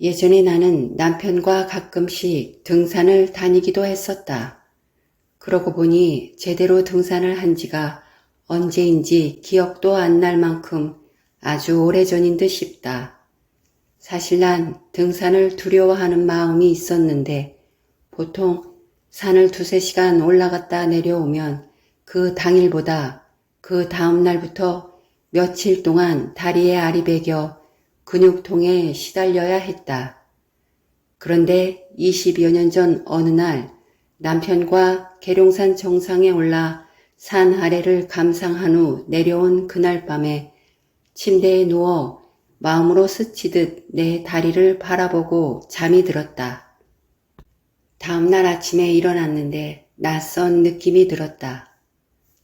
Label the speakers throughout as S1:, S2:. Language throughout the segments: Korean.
S1: 예전에 나는 남편과 가끔씩 등산을 다니기도 했었다. 그러고 보니 제대로 등산을 한 지가 언제인지 기억도 안 날 만큼 아주 오래전인 듯 싶다. 사실 난 등산을 두려워하는 마음이 있었는데 보통 산을 두세 시간 올라갔다 내려오면 그 당일보다 그 다음 날부터 며칠 동안 다리에 알이 배겨 근육통에 시달려야 했다. 그런데 20여 년 전 어느 날 남편과 계룡산 정상에 올라 산 아래를 감상한 후 내려온 그날 밤에 침대에 누워 마음으로 스치듯 내 다리를 바라보고 잠이 들었다. 다음날 아침에 일어났는데 낯선 느낌이 들었다.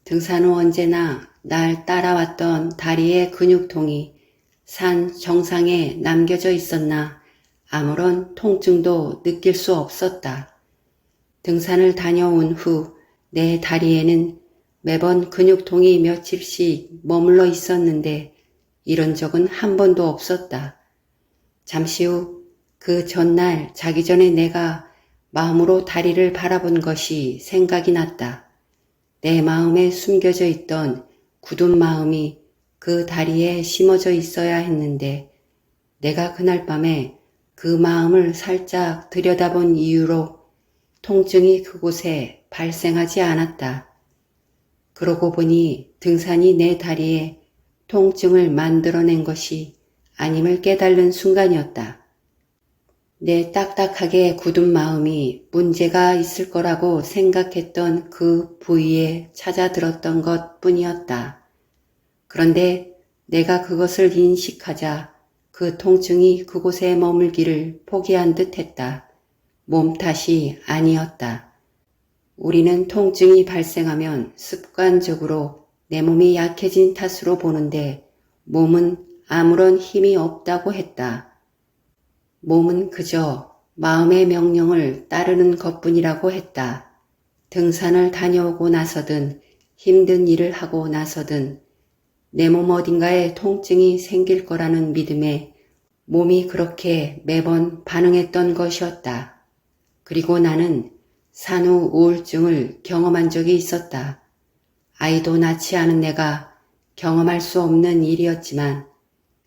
S1: 등산 후 언제나 날 따라왔던 다리의 근육통이 산 정상에 남겨져 있었나 아무런 통증도 느낄 수 없었다. 등산을 다녀온 후 내 다리에는 매번 근육통이 며칠씩 머물러 있었는데 이런 적은 한 번도 없었다. 잠시 후 그 전날 자기 전에 내가 마음으로 다리를 바라본 것이 생각이 났다. 내 마음에 숨겨져 있던 굳은 마음이 그 다리에 심어져 있어야 했는데 내가 그날 밤에 그 마음을 살짝 들여다본 이유로 통증이 그곳에 발생하지 않았다. 그러고 보니 등산이 내 다리에 통증을 만들어낸 것이 아님을 깨달은 순간이었다. 내 딱딱하게 굳은 마음이 문제가 있을 거라고 생각했던 그 부위에 찾아들었던 것 뿐이었다. 그런데 내가 그것을 인식하자 그 통증이 그곳에 머물기를 포기한 듯 했다. 몸 탓이 아니었다. 우리는 통증이 발생하면 습관적으로 내 몸이 약해진 탓으로 보는데 몸은 아무런 힘이 없다고 했다. 몸은 그저 마음의 명령을 따르는 것뿐이라고 했다. 등산을 다녀오고 나서든 힘든 일을 하고 나서든 내 몸 어딘가에 통증이 생길 거라는 믿음에 몸이 그렇게 매번 반응했던 것이었다. 그리고 나는 산후 우울증을 경험한 적이 있었다. 아이도 낳지 않은 내가 경험할 수 없는 일이었지만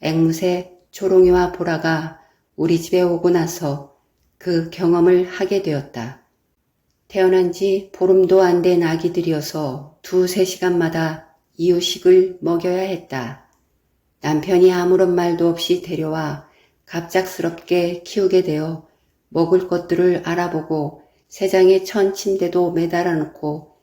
S1: 앵무새 초롱이와 보라가 우리 집에 오고 나서 그 경험을 하게 되었다. 태어난 지 보름도 안 된 아기들이어서 2~3시간마다 이유식을 먹여야 했다. 남편이 아무런 말도 없이 데려와 갑작스럽게 키우게 되어 먹을 것들을 알아보고 새장의 천 침대도 매달아 놓고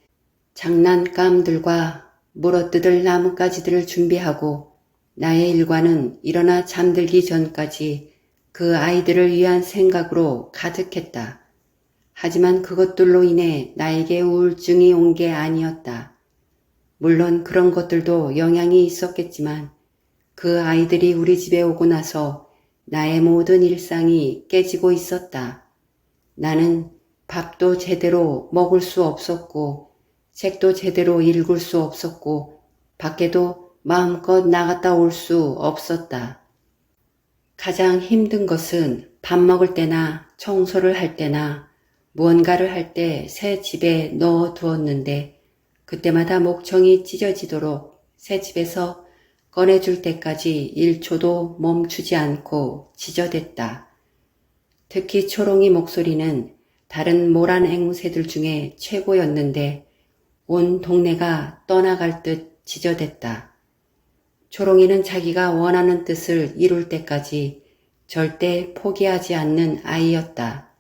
S1: 장난감들과 물어뜯을 나뭇가지들을 준비하고 나의 일과는 일어나 잠들기 전까지 그 아이들을 위한 생각으로 가득했다. 하지만 그것들로 인해 나에게 우울증이 온 게 아니었다. 물론 그런 것들도 영향이 있었겠지만 그 아이들이 우리 집에 오고 나서 나의 모든 일상이 깨지고 있었다. 나는 밥도 제대로 먹을 수 없었고 책도 제대로 읽을 수 없었고 밖에도 마음껏 나갔다 올 수 없었다. 가장 힘든 것은 밥 먹을 때나 청소를 할 때나 무언가를 할 때 새 집에 넣어 두었는데 그때마다 목청이 찢어지도록 새 집에서 꺼내줄 때까지 1초도 멈추지 않고 지저댔다. 특히 초롱이 목소리는 다른 모란 앵무새들 중에 최고였는데 온 동네가 떠나갈 듯 지저댔다. 초롱이는 자기가 원하는 뜻을 이룰 때까지 절대 포기하지 않는 아이였다.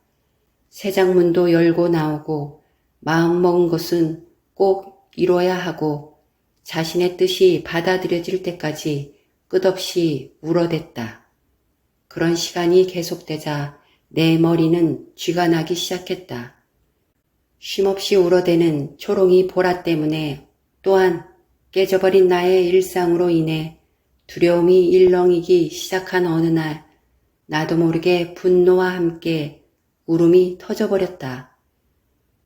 S1: 새장문도 열고 나오고 마음먹은 것은 꼭 이뤄야 하고 자신의 뜻이 받아들여질 때까지 끝없이 울어댔다. 그런 시간이 계속되자 내 머리는 쥐가 나기 시작했다. 쉼없이 울어대는 초롱이 보라 때문에 또한 깨져버린 나의 일상으로 인해 두려움이 일렁이기 시작한 어느 날 나도 모르게 분노와 함께 울음이 터져버렸다.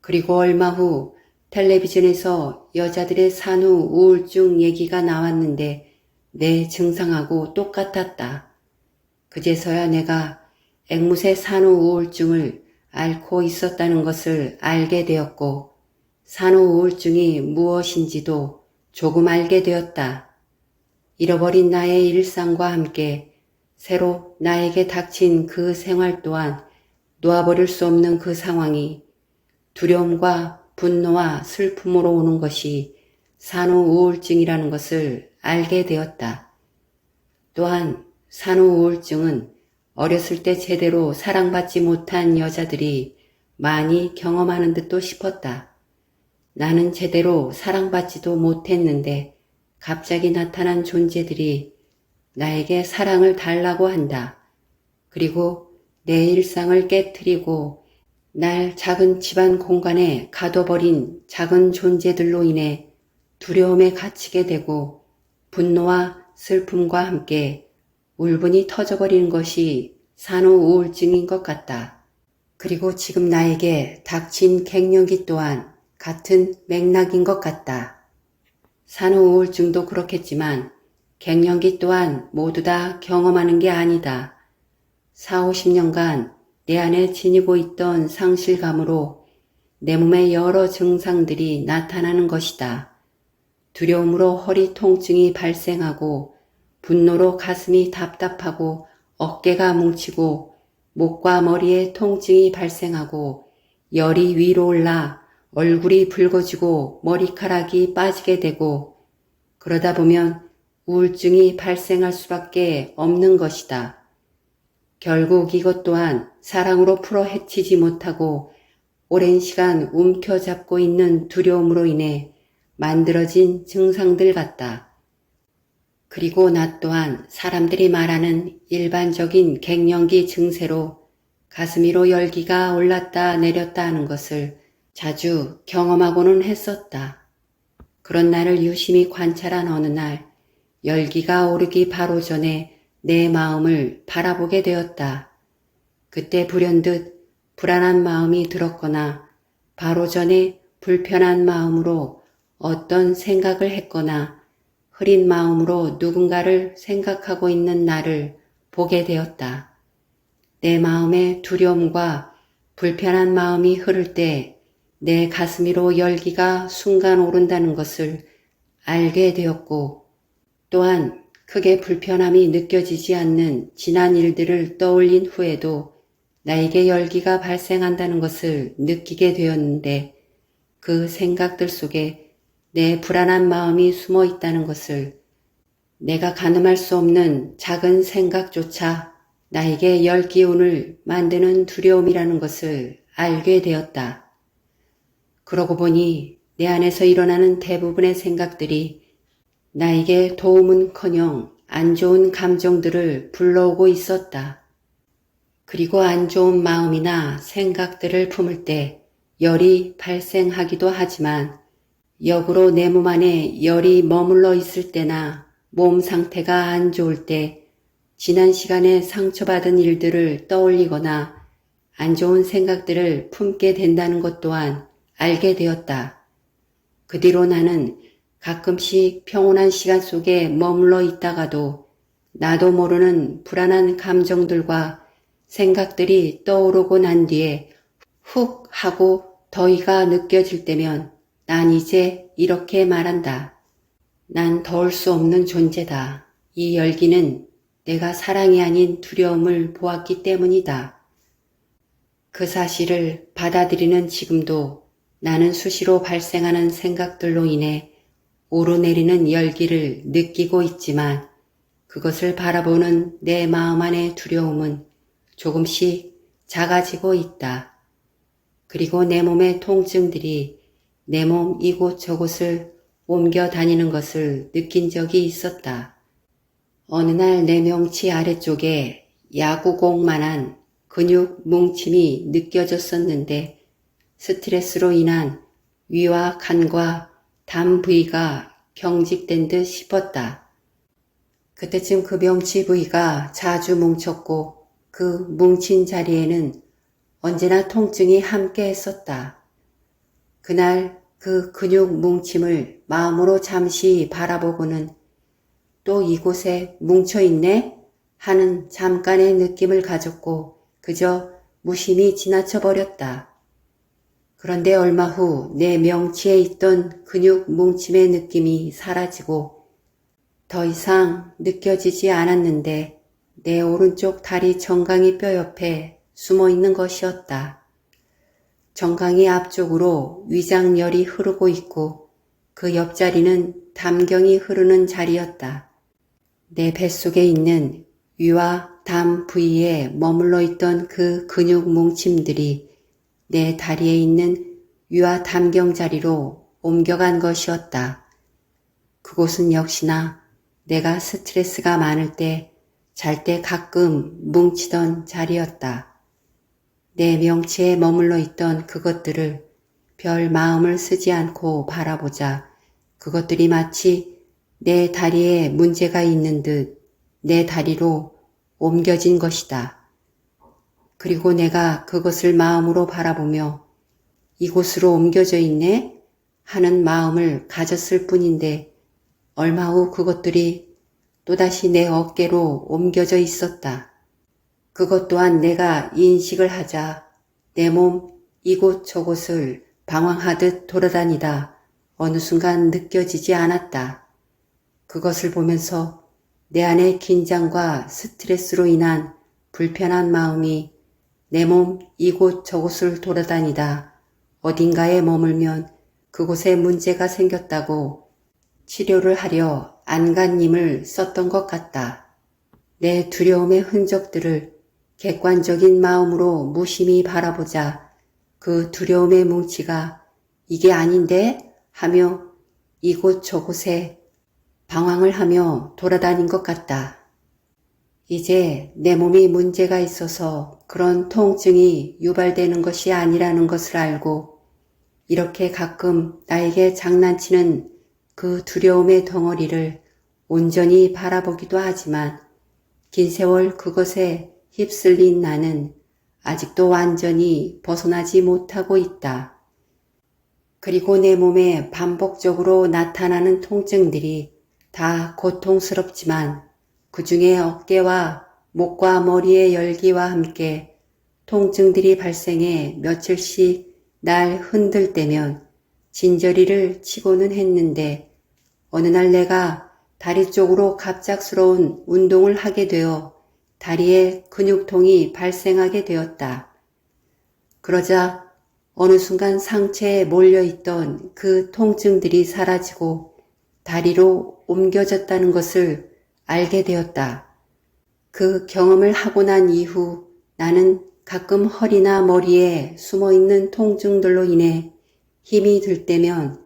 S1: 그리고 얼마 후 텔레비전에서 여자들의 산후 우울증 얘기가 나왔는데 내 증상하고 똑같았다. 그제서야 내가 앵무새 산후우울증을 앓고 있었다는 것을 알게 되었고 산후우울증이 무엇인지도 조금 알게 되었다. 잃어버린 나의 일상과 함께 새로 나에게 닥친 그 생활 또한 놓아버릴 수 없는 그 상황이 두려움과 분노와 슬픔으로 오는 것이 산후우울증이라는 것을 알게 되었다. 또한 산후우울증은 어렸을 때 제대로 사랑받지 못한 여자들이 많이 경험하는 듯도 싶었다. 나는 제대로 사랑받지도 못했는데 갑자기 나타난 존재들이 나에게 사랑을 달라고 한다. 그리고 내 일상을 깨트리고 날 작은 집안 공간에 가둬버린 작은 존재들로 인해 두려움에 갇히게 되고 분노와 슬픔과 함께 울분이 터져버리는 것이 산후우울증인 것 같다. 그리고 지금 나에게 닥친 갱년기 또한 같은 맥락인 것 같다. 산후우울증도 그렇겠지만 갱년기 또한 모두 다 경험하는 게 아니다. 4, 50년간 내 안에 지니고 있던 상실감으로 내 몸에 여러 증상들이 나타나는 것이다. 두려움으로 허리 통증이 발생하고 분노로 가슴이 답답하고 어깨가 뭉치고 목과 머리에 통증이 발생하고 열이 위로 올라 얼굴이 붉어지고 머리카락이 빠지게 되고 그러다 보면 우울증이 발생할 수밖에 없는 것이다. 결국 이것 또한 사랑으로 풀어 헤치지 못하고 오랜 시간 움켜잡고 있는 두려움으로 인해 만들어진 증상들 같다. 그리고 나 또한 사람들이 말하는 일반적인 갱년기 증세로 가슴 위로 열기가 올랐다 내렸다 하는 것을 자주 경험하고는 했었다. 그런 나를 유심히 관찰한 어느 날 열기가 오르기 바로 전에 내 마음을 바라보게 되었다. 그때 불현듯 불안한 마음이 들었거나 바로 전에 불편한 마음으로 어떤 생각을 했거나 흐린 마음으로 누군가를 생각하고 있는 나를 보게 되었다. 내 마음에 두려움과 불편한 마음이 흐를 때 내 가슴 위로 열기가 순간 오른다는 것을 알게 되었고 또한 크게 불편함이 느껴지지 않는 지난 일들을 떠올린 후에도 나에게 열기가 발생한다는 것을 느끼게 되었는데 그 생각들 속에 내 불안한 마음이 숨어 있다는 것을 내가 가늠할 수 없는 작은 생각조차 나에게 열기운을 만드는 두려움이라는 것을 알게 되었다. 그러고 보니 내 안에서 일어나는 대부분의 생각들이 나에게 도움은커녕 안 좋은 감정들을 불러오고 있었다. 그리고 안 좋은 마음이나 생각들을 품을 때 열이 발생하기도 하지만 역으로 내 몸 안에 열이 머물러 있을 때나 몸 상태가 안 좋을 때 지난 시간에 상처받은 일들을 떠올리거나 안 좋은 생각들을 품게 된다는 것 또한 알게 되었다. 그 뒤로 나는 가끔씩 평온한 시간 속에 머물러 있다가도 나도 모르는 불안한 감정들과 생각들이 떠오르고 난 뒤에 훅 하고 더위가 느껴질 때면 난 이제 이렇게 말한다. 난 더울 수 없는 존재다. 이 열기는 내가 사랑이 아닌 두려움을 보았기 때문이다. 그 사실을 받아들이는 지금도 나는 수시로 발생하는 생각들로 인해 오르내리는 열기를 느끼고 있지만 그것을 바라보는 내 마음 안의 두려움은 조금씩 작아지고 있다. 그리고 내 몸의 통증들이 내 몸 이곳저곳을 옮겨 다니는 것을 느낀 적이 있었다. 어느 날 내 명치 아래쪽에 야구공만한 근육 뭉침이 느껴졌었는데 스트레스로 인한 위와 간과 담 부위가 경직된 듯 싶었다. 그때쯤 그 명치 부위가 자주 뭉쳤고 그 뭉친 자리에는 언제나 통증이 함께 했었다. 그날 그 근육 뭉침을 마음으로 잠시 바라보고는 또 이곳에 뭉쳐있네 하는 잠깐의 느낌을 가졌고 그저 무심히 지나쳐 버렸다. 그런데 얼마 후 내 명치에 있던 근육 뭉침의 느낌이 사라지고 더 이상 느껴지지 않았는데 내 오른쪽 다리 정강이 뼈 옆에 숨어 있는 것이었다. 정강이 앞쪽으로 위장열이 흐르고 있고 그 옆자리는 담경이 흐르는 자리였다. 내 뱃속에 있는 위와 담 부위에 머물러 있던 그 근육 뭉침들이 내 다리에 있는 위와 담경 자리로 옮겨간 것이었다. 그곳은 역시나 내가 스트레스가 많을 때 잘 때 가끔 뭉치던 자리였다. 내 명치에 머물러 있던 그것들을 별 마음을 쓰지 않고 바라보자 그것들이 마치 내 다리에 문제가 있는 듯 내 다리로 옮겨진 것이다. 그리고 내가 그것을 마음으로 바라보며 이곳으로 옮겨져 있네 하는 마음을 가졌을 뿐인데 얼마 후 그것들이 또다시 내 어깨로 옮겨져 있었다. 그것 또한 내가 인식을 하자 내 몸 이곳저곳을 방황하듯 돌아다니다 어느 순간 느껴지지 않았다. 그것을 보면서 내 안의 긴장과 스트레스로 인한 불편한 마음이 내 몸 이곳저곳을 돌아다니다 어딘가에 머물면 그곳에 문제가 생겼다고 치료를 하려 안간힘을 썼던 것 같다. 내 두려움의 흔적들을 객관적인 마음으로 무심히 바라보자 그 두려움의 뭉치가 이게 아닌데 하며 이곳저곳에 방황을 하며 돌아다닌 것 같다. 이제 내 몸이 문제가 있어서 그런 통증이 유발되는 것이 아니라는 것을 알고 이렇게 가끔 나에게 장난치는 그 두려움의 덩어리를 온전히 바라보기도 하지만 긴 세월 그것에 휩쓸린 나는 아직도 완전히 벗어나지 못하고 있다. 그리고 내 몸에 반복적으로 나타나는 통증들이 다 고통스럽지만 그 중에 어깨와 목과 머리의 열기와 함께 통증들이 발생해 며칠씩 날 흔들 때면 진저리를 치고는 했는데 어느 날 내가 다리 쪽으로 갑작스러운 운동을 하게 되어 다리에 근육통이 발생하게 되었다. 그러자 어느 순간 상체에 몰려있던 그 통증들이 사라지고 다리로 옮겨졌다는 것을 알게 되었다. 그 경험을 하고 난 이후 나는 가끔 허리나 머리에 숨어있는 통증들로 인해 힘이 들 때면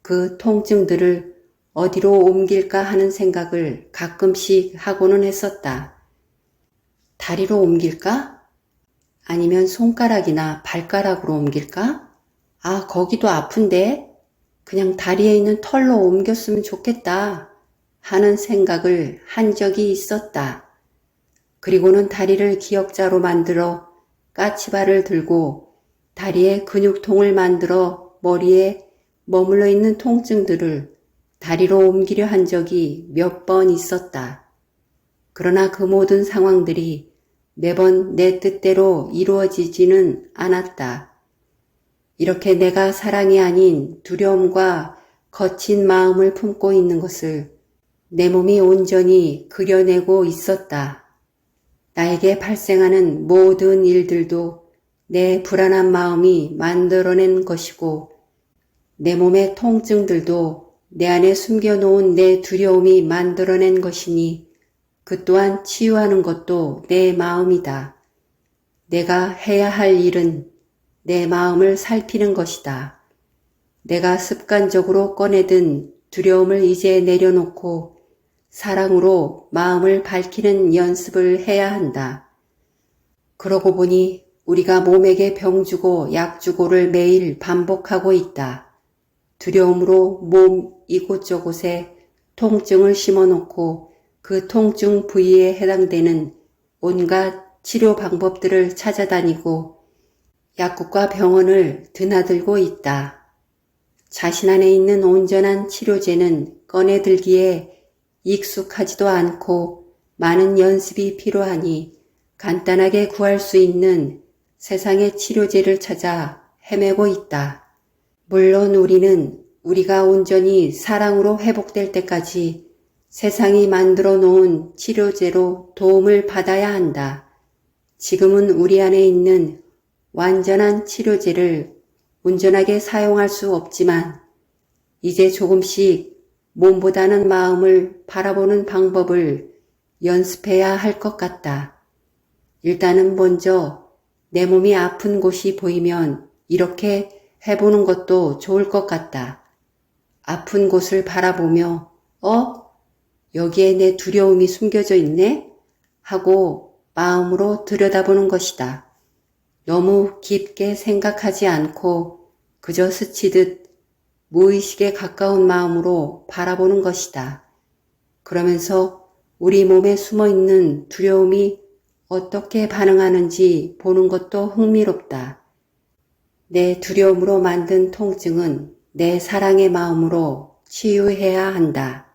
S1: 그 통증들을 어디로 옮길까 하는 생각을 가끔씩 하고는 했었다. 다리로 옮길까? 아니면 손가락이나 발가락으로 옮길까? 아, 거기도 아픈데? 그냥 다리에 있는 털로 옮겼으면 좋겠다 하는 생각을 한 적이 있었다. 그리고는 다리를 기역자로 만들어 까치발을 들고 다리에 근육통을 만들어 머리에 머물러 있는 통증들을 다리로 옮기려 한 적이 몇 번 있었다. 그러나 그 모든 상황들이 매번 내 뜻대로 이루어지지는 않았다. 이렇게 내가 사랑이 아닌 두려움과 거친 마음을 품고 있는 것을 내 몸이 온전히 그려내고 있었다. 나에게 발생하는 모든 일들도 내 불안한 마음이 만들어낸 것이고 내 몸의 통증들도 내 안에 숨겨놓은 내 두려움이 만들어낸 것이니 그 또한 치유하는 것도 내 마음이다. 내가 해야 할 일은 내 마음을 살피는 것이다. 내가 습관적으로 꺼내든 두려움을 이제 내려놓고 사랑으로 마음을 밝히는 연습을 해야 한다. 그러고 보니 우리가 몸에게 병 주고 약 주고를 매일 반복하고 있다. 두려움으로 몸 이곳저곳에 통증을 심어놓고 그 통증 부위에 해당되는 온갖 치료 방법들을 찾아다니고 약국과 병원을 드나들고 있다. 자신 안에 있는 온전한 치료제는 꺼내들기에 익숙하지도 않고 많은 연습이 필요하니 간단하게 구할 수 있는 세상의 치료제를 찾아 헤매고 있다. 물론 우리는 우리가 온전히 사랑으로 회복될 때까지 세상이 만들어 놓은 치료제로 도움을 받아야 한다. 지금은 우리 안에 있는 완전한 치료제를 온전하게 사용할 수 없지만 이제 조금씩 몸보다는 마음을 바라보는 방법을 연습해야 할 것 같다. 일단은 먼저 내 몸이 아픈 곳이 보이면 이렇게 해보는 것도 좋을 것 같다. 아픈 곳을 바라보며 여기에 내 두려움이 숨겨져 있네? 하고 마음으로 들여다보는 것이다. 너무 깊게 생각하지 않고 그저 스치듯 무의식에 가까운 마음으로 바라보는 것이다. 그러면서 우리 몸에 숨어있는 두려움이 어떻게 반응하는지 보는 것도 흥미롭다. 내 두려움으로 만든 통증은 내 사랑의 마음으로 치유해야 한다.